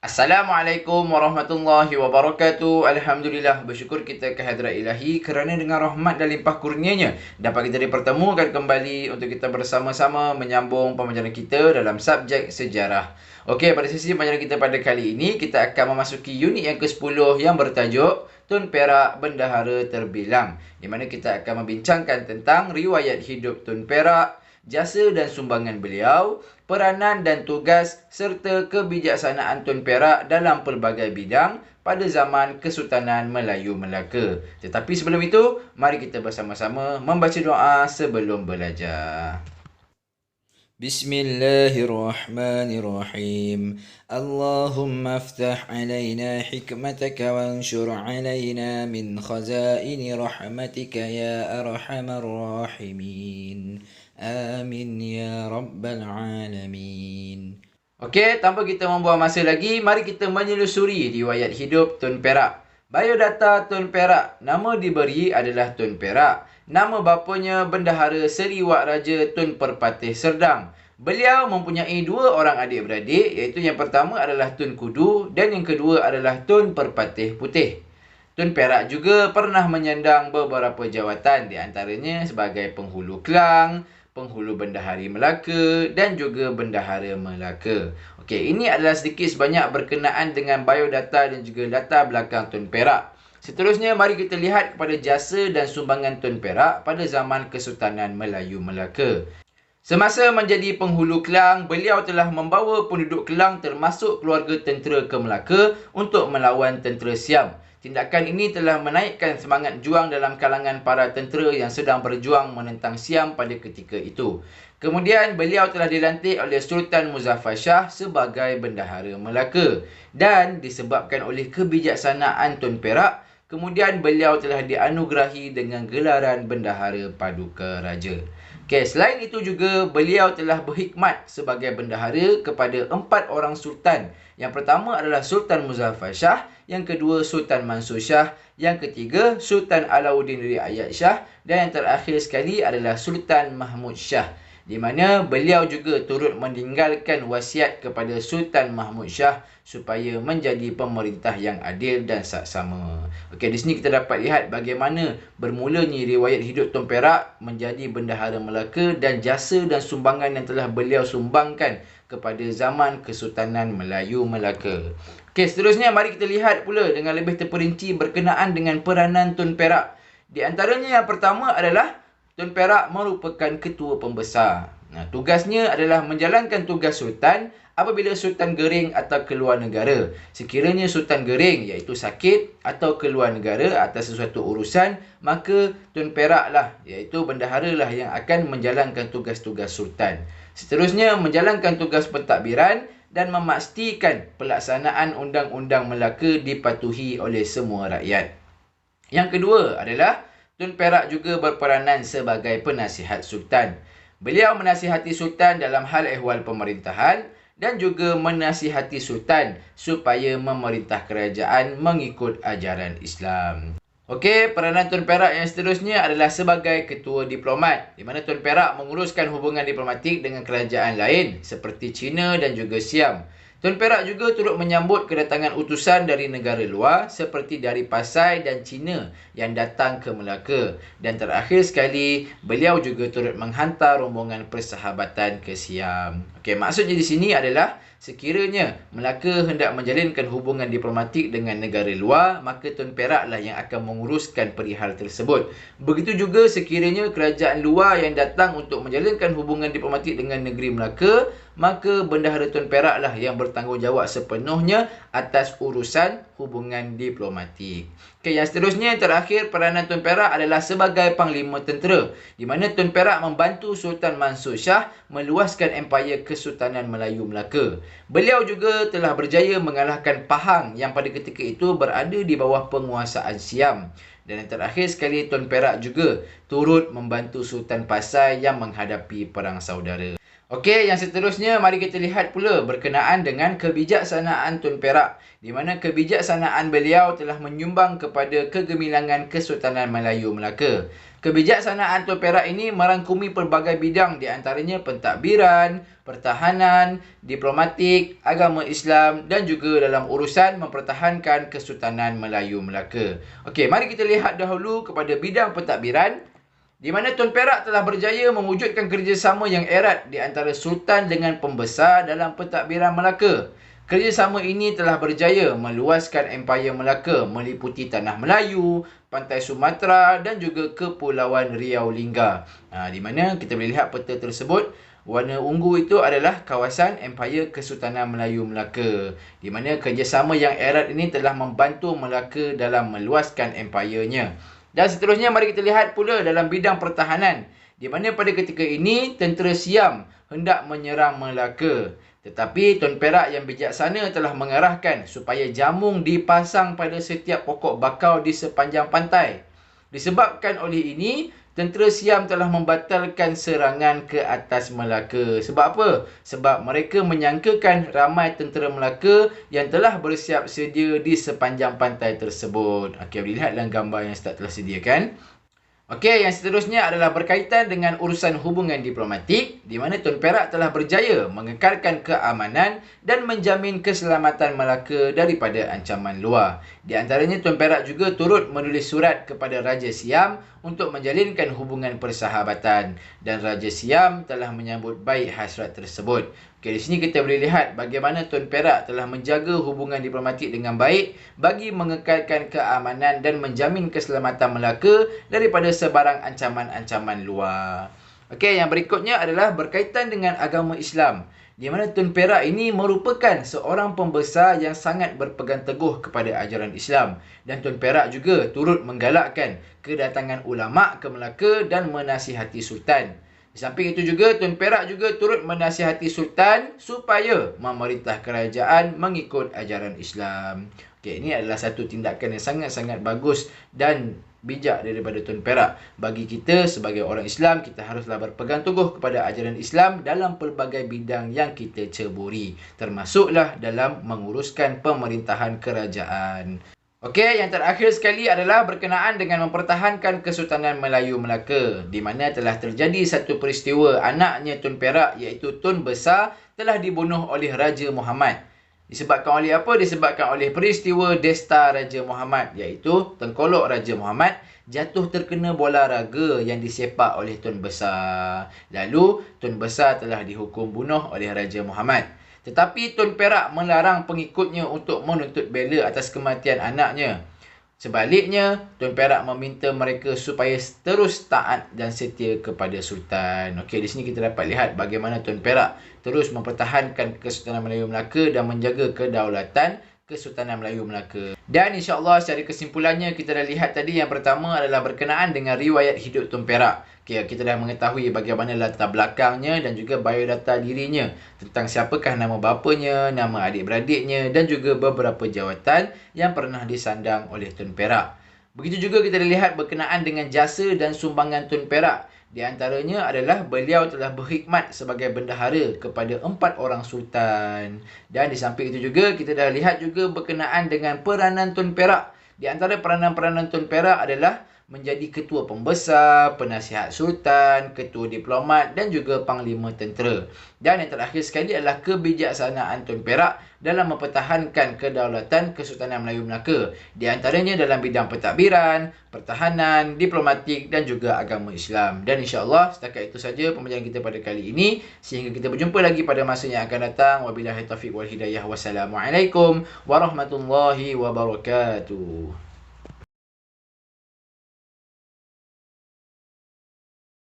Assalamualaikum warahmatullahi wabarakatuh. Alhamdulillah, bersyukur kita kehadrat ilahi kerana dengan rahmat dan limpah kurnianya dapat kita dipertemukan kembali untuk kita bersama-sama menyambung pembelajaran kita dalam subjek sejarah. Okey, pada sesi pembelajaran kita pada kali ini, kita akan memasuki unit yang ke-10 yang bertajuk Tun Perak Bendahara Terbilang, di mana kita akan membincangkan tentang riwayat hidup Tun Perak, jasa dan sumbangan beliau, peranan dan tugas serta kebijaksanaan Tun Perak dalam pelbagai bidang pada zaman Kesultanan Melayu Melaka. Tetapi sebelum itu, mari kita bersama-sama membaca doa sebelum belajar. بسم الله الرحمن الرحيم اللهم افتح علينا حكمتك وانشر علينا من خزائن رحمتك يا أرحم الراحمين آمين يا رب العالمين. Okey, tanpa kita membuang masa lagi, mari kita menyelusuri riwayat hidup Tun Perak. Biodata Tun Perak. Nama diberi adalah Tun Perak. Nama bapanya Bendahara Seri Wak Raja Tun Perpatih Serdang. Beliau mempunyai dua orang adik-beradik, iaitu yang pertama adalah Tun Kudu dan yang kedua adalah Tun Perpatih Putih. Tun Perak juga pernah menyandang beberapa jawatan, di antaranya sebagai Penghulu Kelang, Penghulu Bendahari Melaka dan juga Bendahara Melaka. Okey, ini adalah sedikit sebanyak berkenaan dengan biodata dan juga latar belakang Tun Perak. Seterusnya, mari kita lihat kepada jasa dan sumbangan Tun Perak pada zaman Kesultanan Melayu Melaka. Semasa menjadi penghulu Kelang, beliau telah membawa penduduk Kelang termasuk keluarga tentera ke Melaka untuk melawan tentera Siam. Tindakan ini telah menaikkan semangat juang dalam kalangan para tentera yang sedang berjuang menentang Siam pada ketika itu. Kemudian, beliau telah dilantik oleh Sultan Muzaffar Shah sebagai Bendahara Melaka. Dan disebabkan oleh kebijaksanaan Tun Perak, kemudian beliau telah dianugerahi dengan gelaran Bendahara Paduka Raja. Okay, selain itu juga, beliau telah berkhidmat sebagai bendahara kepada 4 orang sultan. Yang pertama adalah Sultan Muzaffar Shah, yang kedua Sultan Mansur Shah, yang ketiga Sultan Alauddin Riayat Shah, dan yang terakhir sekali adalah Sultan Mahmud Shah, di mana beliau juga turut meninggalkan wasiat kepada Sultan Mahmud Shah supaya menjadi pemerintah yang adil dan saksama. Okey, di sini kita dapat lihat bagaimana bermulanya riwayat hidup Tun Perak menjadi Bendahara Melaka dan jasa dan sumbangan yang telah beliau sumbangkan kepada zaman Kesultanan Melayu Melaka. Okey, seterusnya mari kita lihat pula dengan lebih terperinci berkenaan dengan peranan Tun Perak. Di antaranya yang pertama adalah Tun Perak merupakan ketua pembesar. Tugasnya adalah menjalankan tugas Sultan apabila Sultan gering atau keluar negara. Sekiranya Sultan gering, iaitu sakit atau keluar negara atas sesuatu urusan, maka Tun Perak lah, iaitu bendahara lah yang akan menjalankan tugas-tugas Sultan. Seterusnya, menjalankan tugas pentadbiran dan memastikan pelaksanaan undang-undang Melaka dipatuhi oleh semua rakyat. Yang kedua adalah Tun Perak juga berperanan sebagai penasihat Sultan. Beliau menasihati Sultan dalam hal ehwal pemerintahan dan juga menasihati Sultan supaya memerintah kerajaan mengikut ajaran Islam. Okey, peranan Tun Perak yang seterusnya adalah sebagai ketua diplomat, di mana Tun Perak menguruskan hubungan diplomatik dengan kerajaan lain seperti China dan juga Siam. Tun Perak juga turut menyambut kedatangan utusan dari negara luar seperti dari Pasai dan China yang datang ke Melaka. Dan terakhir sekali, beliau juga turut menghantar rombongan persahabatan ke Siam. Okey, maksudnya di sini adalah sekiranya Melaka hendak menjalinkan hubungan diplomatik dengan negara luar, maka Tun Perak lah yang akan menguruskan perihal tersebut. Begitu juga sekiranya kerajaan luar yang datang untuk menjalinkan hubungan diplomatik dengan negeri Melaka, maka Bendahara Tun Perak lah yang bertanggungjawab sepenuhnya atas urusan hubungan diplomatik. Okey, yang seterusnya, yang terakhir, peranan Tun Perak adalah sebagai Panglima Tentera, di mana Tun Perak membantu Sultan Mansur Shah meluaskan empayar Kesultanan Melayu Melaka. Beliau juga telah berjaya mengalahkan Pahang yang pada ketika itu berada di bawah penguasaan Siam. Dan yang terakhir sekali, Tun Perak juga turut membantu Sultan Pasai yang menghadapi perang saudara. Okey, yang seterusnya mari kita lihat pula berkenaan dengan kebijaksanaan Tun Perak, di mana kebijaksanaan beliau telah menyumbang kepada kegemilangan Kesultanan Melayu Melaka. Kebijaksanaan Tun Perak ini merangkumi pelbagai bidang, di antaranya pentadbiran, pertahanan, diplomatik, agama Islam dan juga dalam urusan mempertahankan Kesultanan Melayu Melaka. Okey, mari kita lihat dahulu kepada bidang pentadbiran, di mana Tun Perak telah berjaya mewujudkan kerjasama yang erat di antara Sultan dengan pembesar dalam pentadbiran Melaka. Kerjasama ini telah berjaya meluaskan Empayar Melaka meliputi Tanah Melayu, Pantai Sumatera dan juga Kepulauan Riau Lingga. Di mana kita boleh lihat peta tersebut, warna ungu itu adalah kawasan Empayar Kesultanan Melayu Melaka, di mana kerjasama yang erat ini telah membantu Melaka dalam meluaskan empayarnya. Dan seterusnya mari kita lihat pula dalam bidang pertahanan, di mana pada ketika ini tentera Siam hendak menyerang Melaka. Tetapi Tun Perak yang bijaksana telah mengarahkan supaya jamung dipasang pada setiap pokok bakau di sepanjang pantai. Disebabkan oleh ini, tentera Siam telah membatalkan serangan ke atas Melaka. Sebab apa? Sebab mereka menyangkakan ramai tentera Melaka yang telah bersiap sedia di sepanjang pantai tersebut. Okey, boleh lihat dalam gambar yang Ustaz telah sediakan. Okey, yang seterusnya adalah berkaitan dengan urusan hubungan diplomatik, di mana Tun Perak telah berjaya mengekalkan keamanan dan menjamin keselamatan Melaka daripada ancaman luar. Di antaranya, Tun Perak juga turut menulis surat kepada Raja Siam untuk menjalinkan hubungan persahabatan, dan Raja Siam telah menyambut baik hasrat tersebut. Okey, di sini kita boleh lihat bagaimana Tun Perak telah menjaga hubungan diplomatik dengan baik bagi mengekalkan keamanan dan menjamin keselamatan Melaka daripada sebarang ancaman-ancaman luar. Okey, yang berikutnya adalah berkaitan dengan agama Islam, di mana Tun Perak ini merupakan seorang pembesar yang sangat berpegang teguh kepada ajaran Islam, dan Tun Perak juga turut menggalakkan kedatangan ulama ke Melaka dan menasihati Sultan. Di samping itu juga, Tun Perak juga turut menasihati Sultan supaya memerintah kerajaan mengikut ajaran Islam. Okey, ini adalah satu tindakan yang sangat-sangat bagus dan bijak daripada Tun Perak. Bagi kita sebagai orang Islam, kita haruslah berpegang teguh kepada ajaran Islam dalam pelbagai bidang yang kita ceburi, termasuklah dalam menguruskan pemerintahan kerajaan. Okey, yang terakhir sekali adalah berkenaan dengan mempertahankan Kesultanan Melayu Melaka, di mana telah terjadi satu peristiwa anaknya Tun Perak, iaitu Tun Besar, telah dibunuh oleh Raja Muhammad. Disebabkan oleh apa? Disebabkan oleh peristiwa Desta Raja Muhammad, iaitu Tengkolok Raja Muhammad jatuh terkena bola raga yang disepak oleh Tun Besar. Lalu, Tun Besar telah dihukum bunuh oleh Raja Muhammad. Tetapi Tun Perak melarang pengikutnya untuk menuntut bela atas kematian anaknya. Sebaliknya, Tun Perak meminta mereka supaya terus taat dan setia kepada Sultan. Okey, di sini kita dapat lihat bagaimana Tun Perak terus mempertahankan Kesultanan Melayu Melaka dan menjaga kedaulatan Kesultanan Melayu Melaka. Dan insya-Allah secara kesimpulannya kita dah lihat tadi, yang pertama adalah berkenaan dengan riwayat hidup Tun Perak. Okay, kita dah mengetahui bagaimana latar belakangnya dan juga biodata dirinya, tentang siapakah nama bapanya, nama adik-beradiknya dan juga beberapa jawatan yang pernah disandang oleh Tun Perak. Begitu juga kita lihat berkenaan dengan jasa dan sumbangan Tun Perak. Di antaranya adalah beliau telah berkhidmat sebagai bendahara kepada 4 orang sultan. Dan di samping itu juga kita dah lihat juga berkenaan dengan peranan Tun Perak. Di antara peranan-peranan Tun Perak adalah menjadi ketua pembesar, penasihat sultan, ketua diplomat dan juga panglima tentera. Dan yang terakhir sekali adalah kebijaksanaan Tun Perak dalam mempertahankan kedaulatan Kesultanan Melayu Melaka. Di antaranya dalam bidang pentadbiran, pertahanan, diplomatik dan juga agama Islam. Dan insya-Allah setakat itu saja pembelajaran kita pada kali ini. Sehingga kita berjumpa lagi pada masa yang akan datang. Wabillahi taufiq wal hidayah. Wassalamualaikum warahmatullahi wabarakatuh.